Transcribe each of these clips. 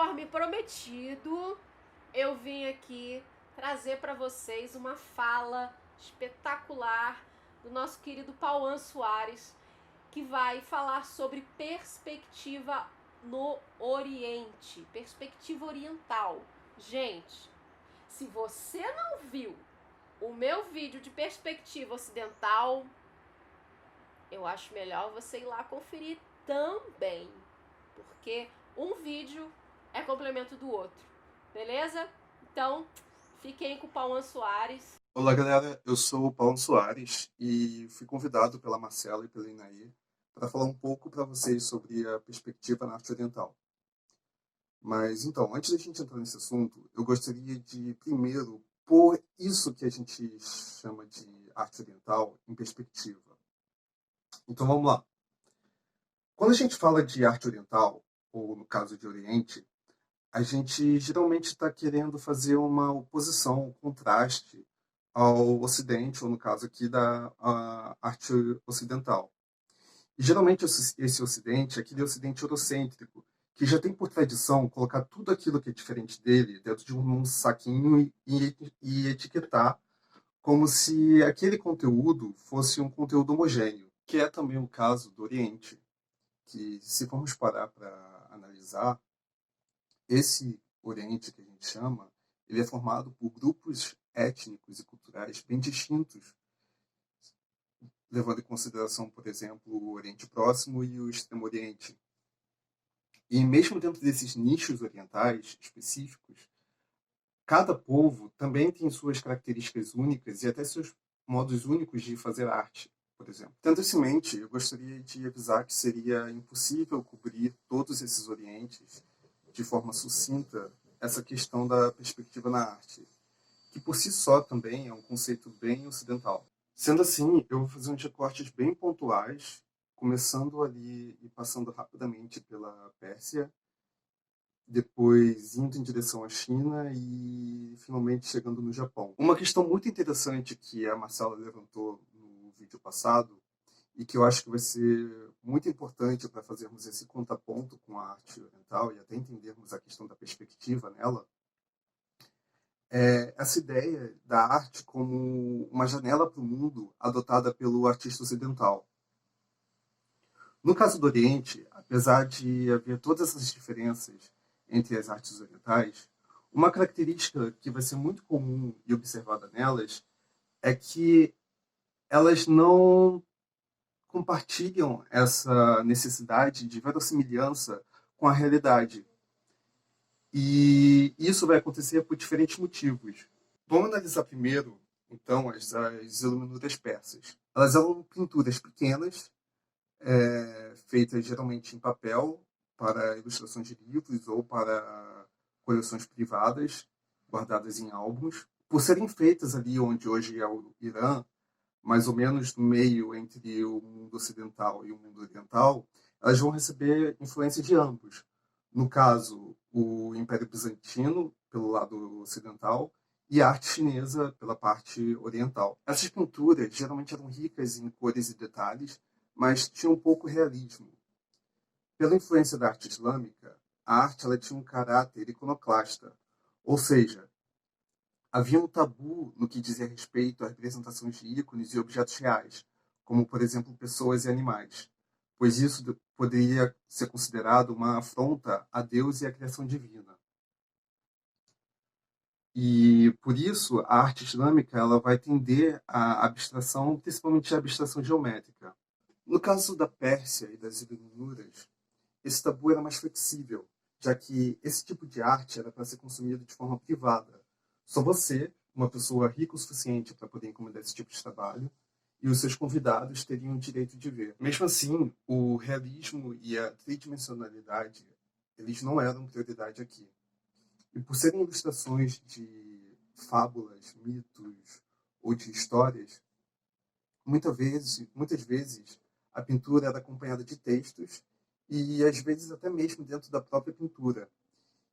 conforme prometido, eu vim aqui trazer para vocês uma fala espetacular do nosso querido Pauan Soares, que vai falar sobre perspectiva no Oriente, perspectiva oriental. Gente, se você não viu o meu vídeo de perspectiva ocidental, eu acho melhor você ir lá conferir também, porque um vídeo é complemento do outro, beleza? Então, fiquem com o Pauan Soares. Olá, galera. Eu sou o Paulo Soares e fui convidado pela Marcela e pela Inaí para falar um pouco para vocês sobre a perspectiva na arte oriental. Mas então, antes da gente entrar nesse assunto, eu gostaria de primeiro pôr isso que a gente chama de arte oriental em perspectiva. Então vamos lá. Quando a gente fala de arte oriental, ou no caso de Oriente, a gente geralmente está querendo fazer uma oposição, um contraste ao Ocidente, ou no caso aqui da arte ocidental. E geralmente esse Ocidente é aquele Ocidente eurocêntrico, que já tem por tradição colocar tudo aquilo que é diferente dele dentro de um saquinho e etiquetar como se aquele conteúdo fosse um conteúdo homogêneo, que é também o caso do Oriente, que se formos parar para analisar, esse Oriente que a gente chama, ele é formado por grupos étnicos e culturais bem distintos, levando em consideração, por exemplo, o Oriente Próximo e o Extremo Oriente. E mesmo dentro desses nichos orientais específicos, cada povo também tem suas características únicas e até seus modos únicos de fazer arte, por exemplo. Tendo isso em mente, eu gostaria de avisar que seria impossível cobrir todos esses orientes de forma sucinta essa questão da perspectiva na arte, que por si só também é um conceito bem ocidental. Sendo assim, eu vou fazer uns recortes bem pontuais, começando ali e passando rapidamente pela Pérsia, depois indo em direção à China e finalmente chegando no Japão. Uma questão muito interessante que a Marcela levantou no vídeo passado e que eu acho que vai ser muito importante para fazermos esse contraponto com a arte oriental e até entendermos a questão da perspectiva nela, é essa ideia da arte como uma janela para o mundo adotada pelo artista ocidental. No caso do Oriente, apesar de haver todas essas diferenças entre as artes orientais, uma característica que vai ser muito comum e observada nelas é que elas não compartilham essa necessidade de verossimilhança com a realidade. E isso vai acontecer por diferentes motivos. Vamos analisar primeiro, então, as iluminuras persas. Elas eram pinturas pequenas, feitas geralmente em papel, para ilustrações de livros ou para coleções privadas, guardadas em álbuns. Por serem feitas ali onde hoje é o Irã, mais ou menos no meio entre o mundo ocidental e o mundo oriental, elas vão receber influência de ambos. No caso, o Império Bizantino, pelo lado ocidental, e a arte chinesa, pela parte oriental. Essas pinturas geralmente eram ricas em cores e detalhes, mas tinham pouco realismo. Pela influência da arte islâmica, a arte ela tinha um caráter iconoclasta, ou seja, havia um tabu no que dizia respeito à representação de ícones e objetos reais, como, por exemplo, pessoas e animais, pois isso poderia ser considerado uma afronta a Deus e à criação divina. E, por isso, a arte islâmica ela vai tender à abstração, principalmente à abstração geométrica. No caso da Pérsia e das Iluminuras, esse tabu era mais flexível, já que esse tipo de arte era para ser consumido de forma privada. Só você, uma pessoa rica o suficiente para poder encomendar esse tipo de trabalho, e os seus convidados teriam o direito de ver. Mesmo assim, o realismo e a tridimensionalidade, eles não eram prioridade aqui. E por serem ilustrações de fábulas, mitos ou de histórias, muitas vezes a pintura era acompanhada de textos e às vezes até mesmo dentro da própria pintura.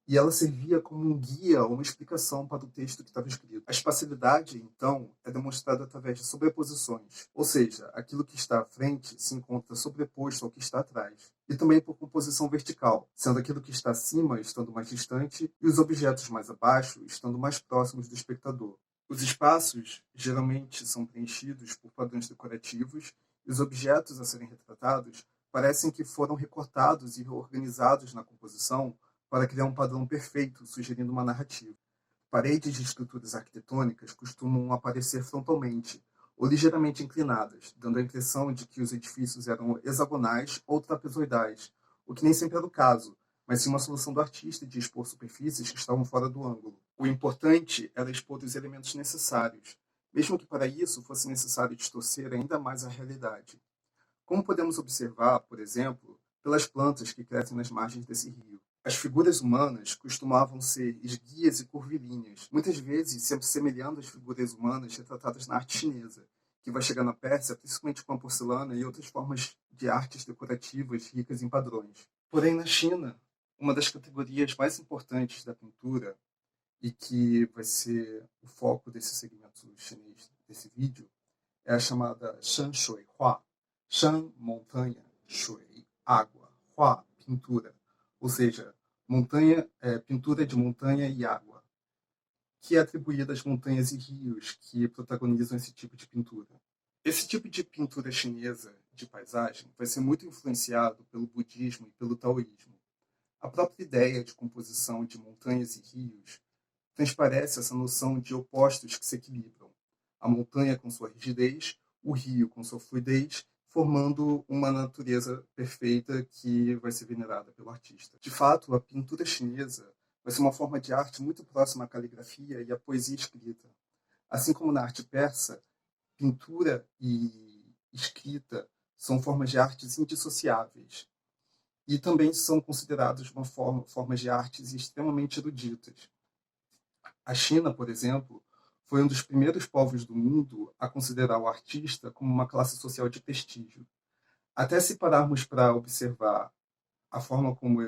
E ela servia como um guia ou uma explicação para o texto que estava escrito. A espacialidade, então, é demonstrada através de sobreposições, ou seja, aquilo que está à frente se encontra sobreposto ao que está atrás. e também por composição vertical, sendo aquilo que está acima estando mais distante e os objetos mais abaixo estando mais próximos do espectador. Os espaços geralmente são preenchidos por padrões decorativos e os objetos a serem retratados parecem que foram recortados e reorganizados na composição para criar um padrão perfeito, sugerindo uma narrativa. Paredes de estruturas arquitetônicas costumam aparecer frontalmente ou ligeiramente inclinadas, dando a impressão de que os edifícios eram hexagonais ou trapezoidais, o que nem sempre era o caso, mas sim uma solução do artista de expor superfícies que estavam fora do ângulo. O importante era expor os elementos necessários, mesmo que para isso fosse necessário distorcer ainda mais a realidade. Como podemos observar, por exemplo, pelas plantas que crescem nas margens desse rio. As figuras humanas costumavam ser esguias e curvilíneas, muitas vezes se assemelhando às figuras humanas retratadas na arte chinesa, que vai chegar na Pérsia principalmente com a porcelana e outras formas de artes decorativas ricas em padrões. Porém, na China, uma das categorias mais importantes da pintura, e que vai ser o foco desse segmento chinês desse vídeo, é a chamada Shan Shui Hua. Shan, montanha, Shui, água, Hua, pintura. Ou seja, montanha, pintura de montanha e água, que é atribuída às montanhas e rios que protagonizam esse tipo de pintura. Esse tipo de pintura chinesa de paisagem vai ser muito influenciado pelo budismo e pelo taoísmo. A própria ideia de composição de montanhas e rios transparece essa noção de opostos que se equilibram. A montanha com sua rigidez, o rio com sua fluidez, formando uma natureza perfeita que vai ser venerada pelo artista. De fato, a pintura chinesa vai ser uma forma de arte muito próxima à caligrafia e à poesia escrita. Assim como na arte persa, pintura e escrita são formas de artes indissociáveis e também são considerados formas de artes extremamente eruditas. A China, por exemplo, foi um dos primeiros povos do mundo a considerar o artista como uma classe social de prestígio. Até se pararmos para observar a forma como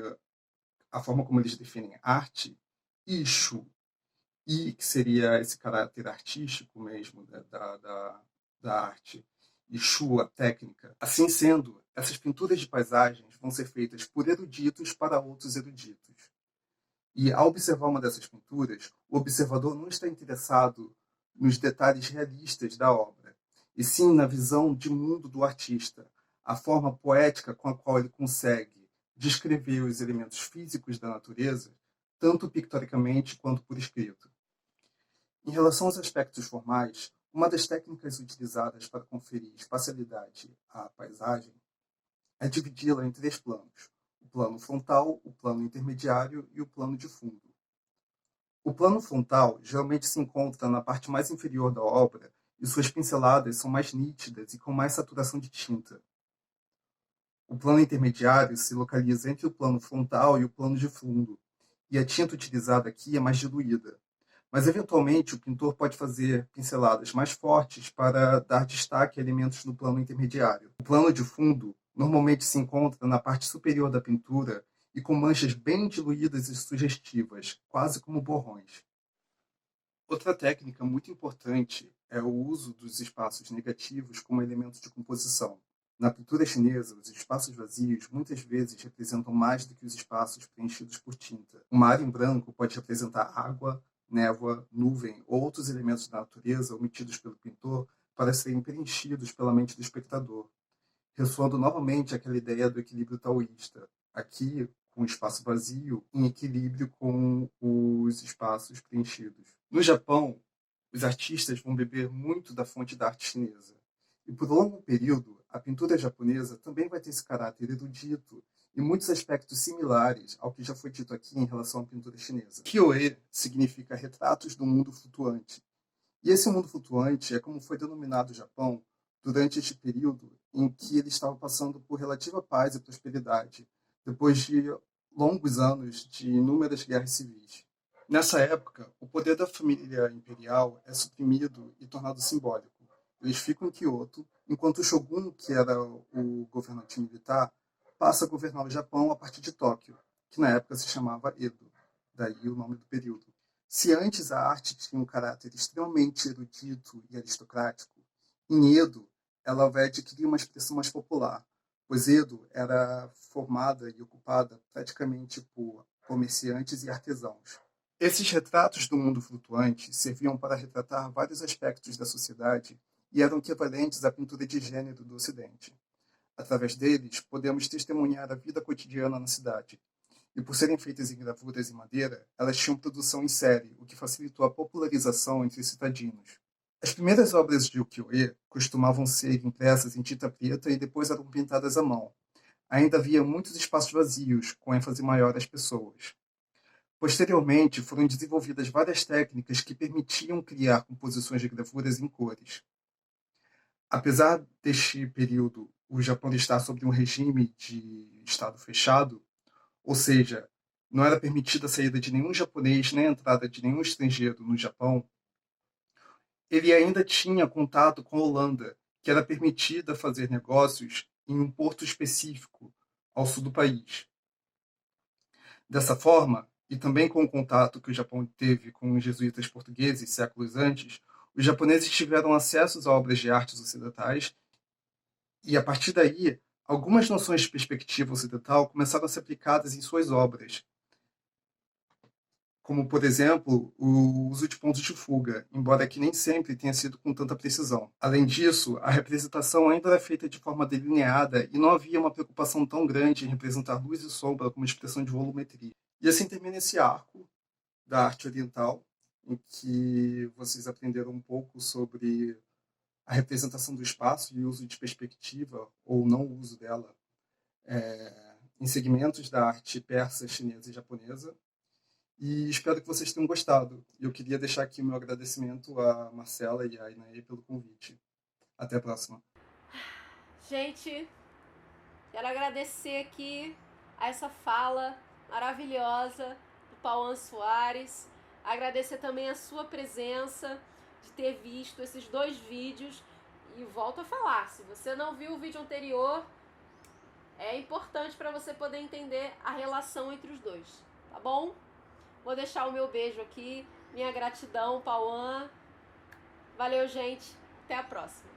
eles definem arte, Ishu, I, que seria esse caráter artístico mesmo da arte, e Shu, a técnica. Assim sendo, essas pinturas de paisagens vão ser feitas por eruditos para outros eruditos. E ao observar uma dessas pinturas, o observador não está interessado nos detalhes realistas da obra, e sim na visão de mundo do artista, a forma poética com a qual ele consegue descrever os elementos físicos da natureza, tanto pictoricamente quanto por escrito. Em relação aos aspectos formais, uma das técnicas utilizadas para conferir espacialidade à paisagem é dividi-la em 3 planos: o plano frontal, o plano intermediário e o plano de fundo. O plano frontal geralmente se encontra na parte mais inferior da obra e suas pinceladas são mais nítidas e com mais saturação de tinta. O plano intermediário se localiza entre o plano frontal e o plano de fundo, e a tinta utilizada aqui é mais diluída. Mas, eventualmente, o pintor pode fazer pinceladas mais fortes para dar destaque a elementos no plano intermediário. O plano de fundo normalmente se encontra na parte superior da pintura e com manchas bem diluídas e sugestivas, quase como borrões. Outra técnica muito importante é o uso dos espaços negativos como elemento de composição. Na pintura chinesa, os espaços vazios muitas vezes representam mais do que os espaços preenchidos por tinta. Uma área em branco pode representar água, névoa, nuvem ou outros elementos da natureza omitidos pelo pintor para serem preenchidos pela mente do espectador, ressoando novamente aquela ideia do equilíbrio taoísta, aqui com o espaço vazio em equilíbrio com os espaços preenchidos. No Japão, os artistas vão beber muito da fonte da arte chinesa, e por um longo período, a pintura japonesa também vai ter esse caráter erudito e muitos aspectos similares ao que já foi dito aqui em relação à pintura chinesa. Kyoe significa retratos do mundo flutuante. E esse mundo flutuante é como foi denominado o Japão durante este período em que ele estava passando por relativa paz e prosperidade, depois de longos anos de inúmeras guerras civis. Nessa época, o poder da família imperial é suprimido e tornado simbólico. Eles ficam em Kyoto, enquanto o Shogun, que era o governante militar, passa a governar o Japão a partir de Tóquio, que na época se chamava Edo, daí o nome do período. Se antes a arte tinha um caráter extremamente erudito e aristocrático, em Edo ela vai adquirir uma expressão mais popular, pois Edo era formada e ocupada praticamente por comerciantes e artesãos. Esses retratos do mundo flutuante serviam para retratar vários aspectos da sociedade e eram equivalentes à pintura de gênero do Ocidente. Através deles, podemos testemunhar a vida cotidiana na cidade. E por serem feitas em gravuras em madeira, elas tinham produção em série, o que facilitou a popularização entre os citadinos. As primeiras obras de ukiyo-e costumavam ser impressas em tinta preta e depois eram pintadas à mão. Ainda havia muitos espaços vazios, com ênfase maior às pessoas. Posteriormente, foram desenvolvidas várias técnicas que permitiam criar composições de gravuras em cores. Apesar deste período o Japão estar sob um regime de Estado fechado, ou seja, não era permitida a saída de nenhum japonês nem a entrada de nenhum estrangeiro no Japão, ele ainda tinha contato com a Holanda, que era permitida fazer negócios em um porto específico ao sul do país. Dessa forma, e também com o contato que o Japão teve com os jesuítas portugueses séculos antes, os japoneses tiveram acesso a obras de artes ocidentais e, a partir daí, algumas noções de perspectiva ocidental começaram a ser aplicadas em suas obras, como, por exemplo, o uso de pontos de fuga, embora que nem sempre tenha sido com tanta precisão. Além disso, a representação ainda era feita de forma delineada e não havia uma preocupação tão grande em representar luz e sombra como expressão de volumetria. E assim termina esse arco da arte oriental, em que vocês aprenderam um pouco sobre a representação do espaço e o uso de perspectiva, ou não uso dela, em segmentos da arte persa, chinesa e japonesa. E espero que vocês tenham gostado. Eu queria deixar aqui o meu agradecimento a Marcela e a Inaê pelo convite. Até a próxima. Gente, quero agradecer aqui a essa fala maravilhosa do Pauan Soares. Agradecer também a sua presença, de ter visto esses 2 vídeos. E volto a falar, se você não viu o vídeo anterior, é importante para você poder entender a relação entre os dois, tá bom? Vou deixar o meu beijo aqui, minha gratidão, Pauan. Valeu, gente. Até a próxima.